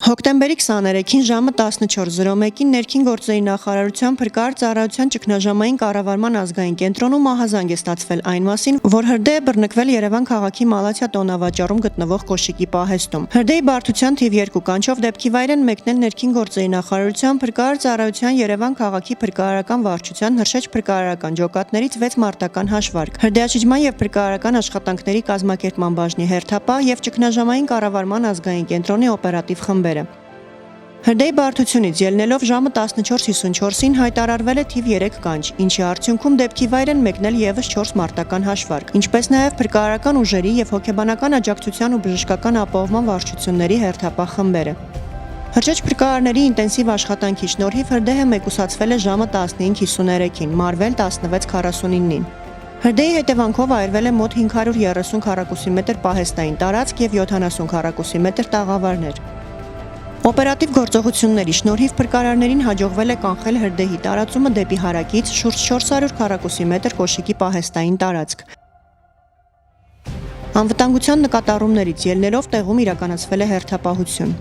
Հոկտեմբերի 23-ին ժամը 14:01-ին ներքին գործերի նախարարության փրկարար ծառայության ճգնաժամային կառավարման ազգային կենտրոնում ահազանգ է ստացվել այն մասին, որ հրդեհ է բռնկվել Երևան քաղաքի Մալաթիա տոնավաճառում գտնվող կոշիկի պահեստում։ Հրդեհի բարդության թիվ 2 կանչով դեպքի վայր են մեկնել ներքին գործերի նախարարության փրկարար ծառայության Երևան քաղաքի փրկարարական վարչության Հրշեջ փրկարարական ջոկատներից 6 մարտական հաշվարկ, հրդեհաճիճման եւ փրկարարական աշխատանքների կազմակերպման բաժնի հերթապահ եւ ճգնաժամային կառավարման ազգային կենտրոնի օպերատիվ խմբեր։ Հրդեհի բարդությունից ելնելով ժամը 14:54-ին հայտարարվել է թիվ 3 կանչ, ինչի արդյունքում դեպքի վայր են մեկնել եւս 4 մարտական հաշվարկ, ինչպես նաեւ փրկարարական ուժերի եւ հոգեբանական աջակցության ու բժշկական ապահովման վարչությունների հերթապահ խմբերը։ Հրշեջ փրկարարների ինտենսիվ աշխատանքի շնորհիվ հրդեհը մեկուսացվել է ժամը 15:53-ին, մարվել 16:49-ին։ Հրդեհի հետևանքով այրվել է մոտ 530 քառակուսի մետր պահեստային տարածք եւ 70 քառակուսի մետր տաղավարներ։ Օպերատիվ գործողությունների շնորհիվ փրկարարներին հաջողվել է կանխել հրդեհի տարածումը դեպի հարակից շուրջ 400 քառակուսի մետր կոշիկի պահեստային տարածք։ Անվտանգության նկատառումներից ելնելով տեղում իրականացվել է հերթապահություն։